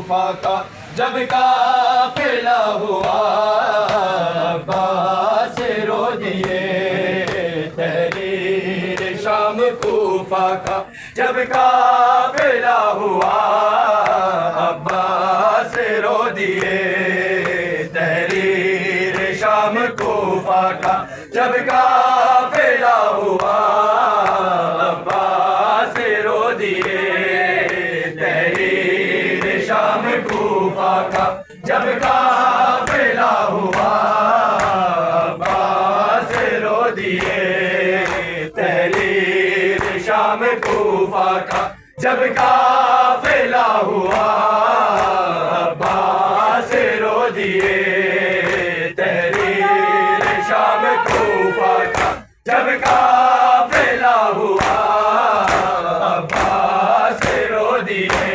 कूफा का जब काफिला हुआ अब्बास रो दिए। तहरीर शाम कूफा का जब काफिला हुआ अब्बास रो दिए। तहरीर शाम कूफा का जब काफिला हुआ अब्बास रो दिए। तहरीर शाम कूफा का जब काफिला हुआ अब्बास रो दिए। तहरीर शाम कूफा का जब काफिला हुआ अब्बास रो दिए। तहरीर शाम कूफा का जब काफिला हुआ अब्बास रो दिए।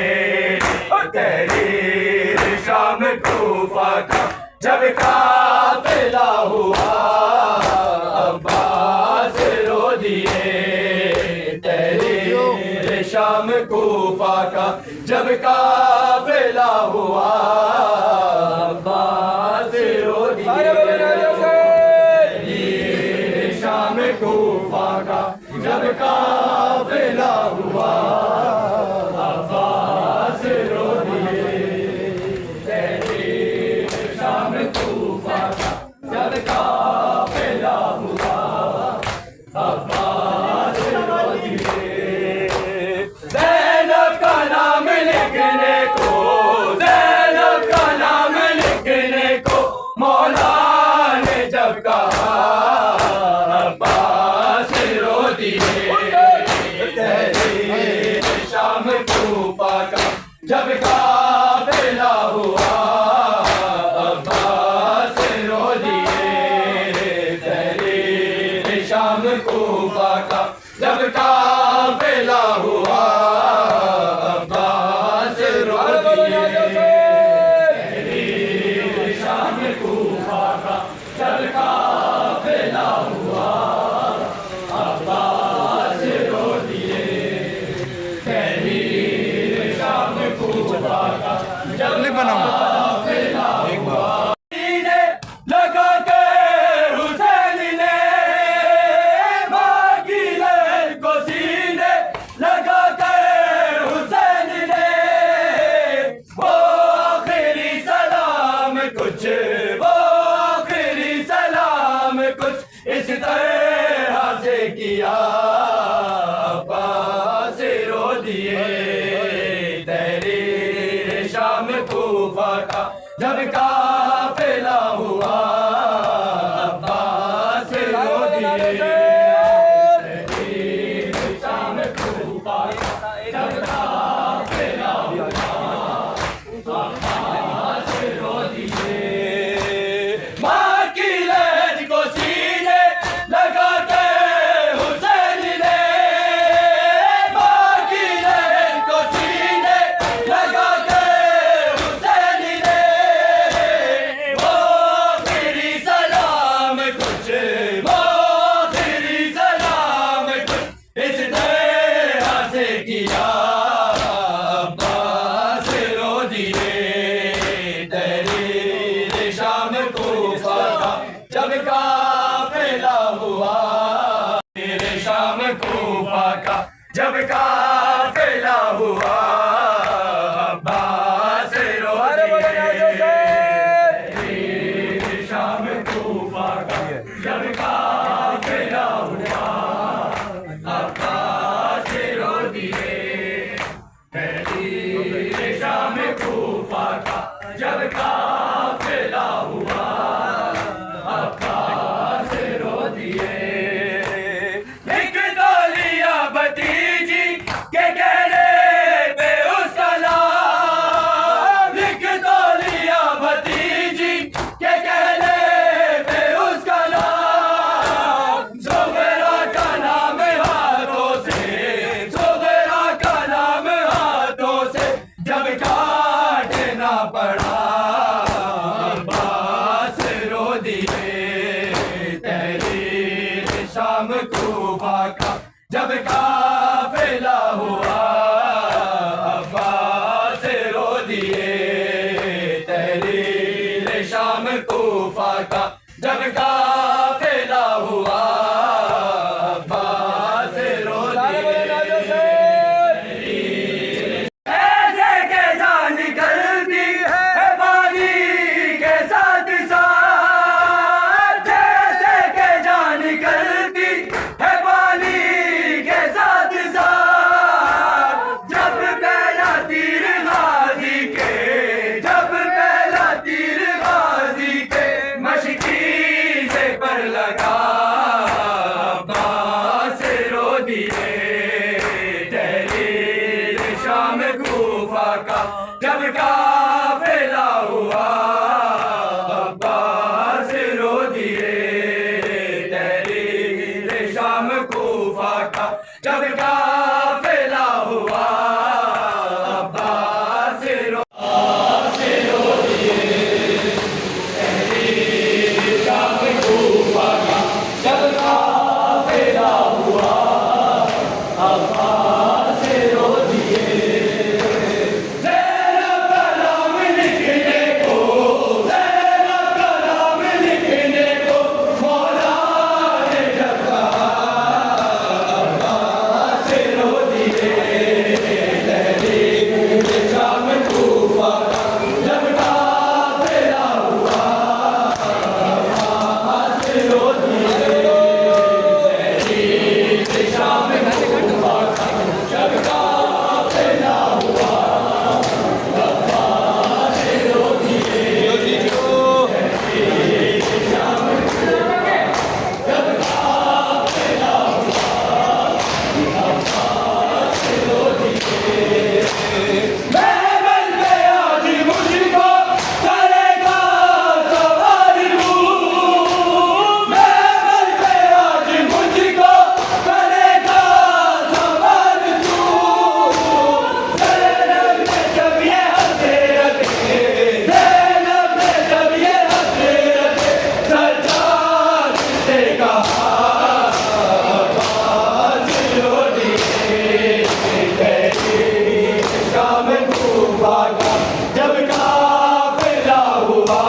तहरीर शाम कूफा का जब काफिला हुआ अब्बास रो दिए। तहरीर शाम कूफा का जब काफिला हुआ अब्बास रो दिए। तहरीर शाम कूफा का जब काफिला हुआ अब्बास रो दिए। तहरीर शाम कूफा का जब काफिला हुआ अब्बास रो दिए। ज़ैनब का नाम लिखने को, ज़ैनब का नाम लिखने को मौला ने जब कहा अब्बास रो दिए। तहरीर शाम कूफा का जब काफिला हुआ अब्बास रो दिए। तहरीर शाम कूफा का जब काफिला हुआ अब्बास रो दिए। तहरीर शाम कूफा का जब काफिला हुआ अब्बास रो दिए। तहरीर शाम कूफा का जब काफिला हुआ। सीने लगा के हुसैन ने माँ की लहर को, सीने लगा के हुसैन ने वो आखिरी सलाम कुछ, वो आखिरी सलाम कुछ इस तरह से किया अब्बास रो दिए। तहरीर शाम कूफा का जब काफिला हुआ अब्बास रो दिए। तहरीर शाम कूफा का जब काफिला हुआ अब्बास रो दिए। माँ की लहर को सीने लगा के हुसैन ने, माँ की लहर को सीने लगा के हुसैन ने कूफा का जब काफिला हुआ अब्बास रो दिए। ऐसे के जान निकलती है पानी के साथ साथ, जैसे के जान निकलती है पानी के साथ साथ। जब पहला तीर गाजी के, जब पहला तीर गाजी के मशकी से पर लगा अब्बास रो दिए। तहरीर शाम कूफा का जब काफिला हुआ अब्बास रो दिए। तहरीर शाम कूफा का जब काफिला हुआ अब्बास रो दिए। तहरीर शाम कूफा का जब काफिला हुआ अब्बास रो दिए। ज़ैनब का नाम लिखने को, ज़ैनब का नाम लिखने को मौला ने जब कहा अब्बास रो दिए। तहरीर शाम कूफा का जब काफिला हुआ अब्बास रो दिए। तहरीर शाम कूफा का जब काफिला हुआ अब्बास रो दिए। तहरीर शाम कूफा जब काफिला हुआ अब्बास रो दिए। महमल पे आज मुझको करेगा सवार तू, महमल पे आज मुझको करेगा सवार तू। ज़ैनब ने जब ये हंसे रखे, ज़ैनब ने जब ये हंसे रखे, सज्जाद से कहा अब्बास रो दिए। तहरीर शाम कूफा का जब काफिला हुआ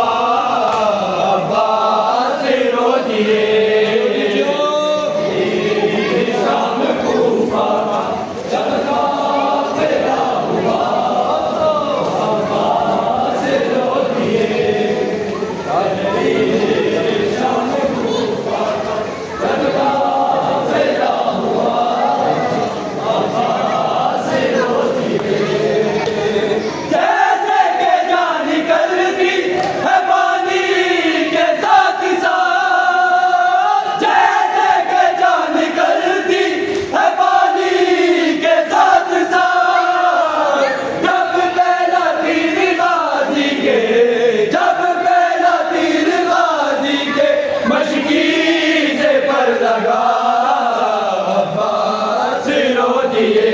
अब्बास रो दिए। तहरीर शाम कूफा का जब काफिला हुआ अब्बास रो दिए। तहरीर शाम कूफा का जब काफिला हुआ अब्बास रो दिए। जैसे के जान निकलती है पानी के साथ साथ, जैसे के जान निकलती है पानी के साथ साथ। जब पहला तीर गाजी के, जब पहला तीर गाजी के मशकी से पर लगा अब्बास रो दिए।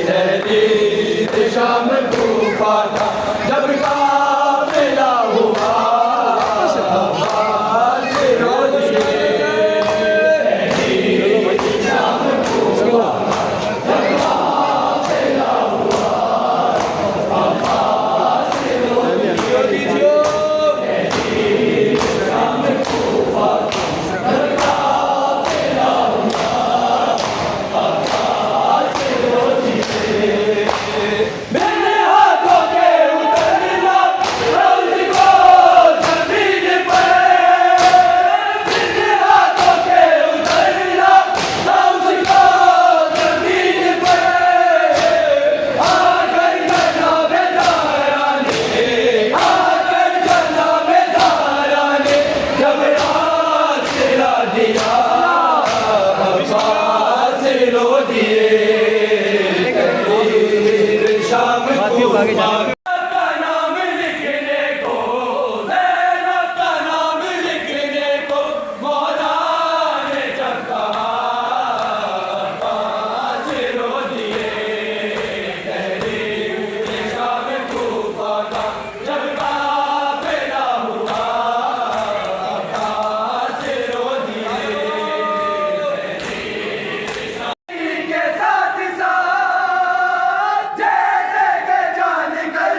तहरीर शाम कूफा का जब काफिला हुआ अब्बास रो दिए। तहरीर शाम कूफा जब काफिला हुआ अब्बास रो दिए। तहरीर शाम कूफा जब काफिला हुआ अब्बास रो दिए। मेरे हाथों के उतरना उसको ज़मीन पर, मेरे हाथों के उतरना उसको ज़मीन पर। आकर जनाबे ज़हरा ने, आकर जनाबे ज़हरा ने जब रात ला दिया अब्बास रो दिए। तहरीर शाम कूफा का नाम लिखने को, ज़ैनब का नाम लिखने को मौला ने जब कहा अब्बास रो दिए। तहरीर शाम कूफा का जब काफिला हुआ अब्बास रो दिए। के साथ साथ जैसे के जान निकल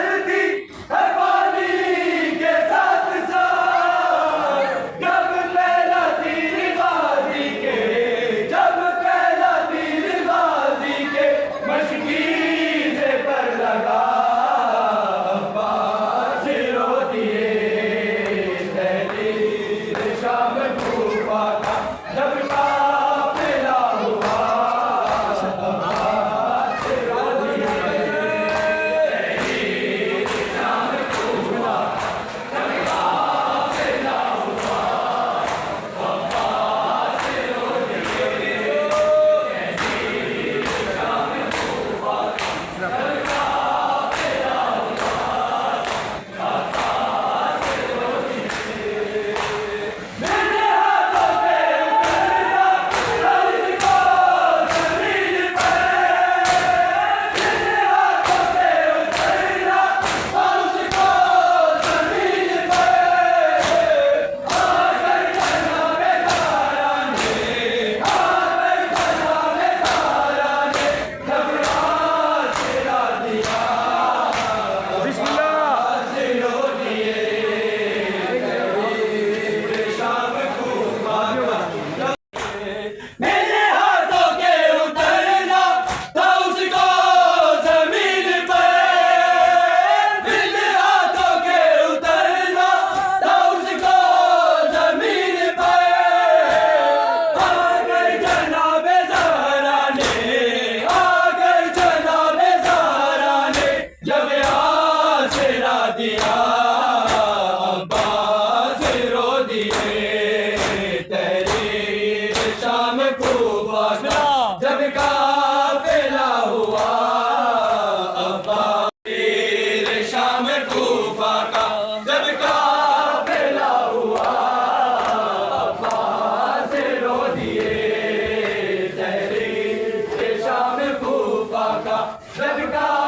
ललकार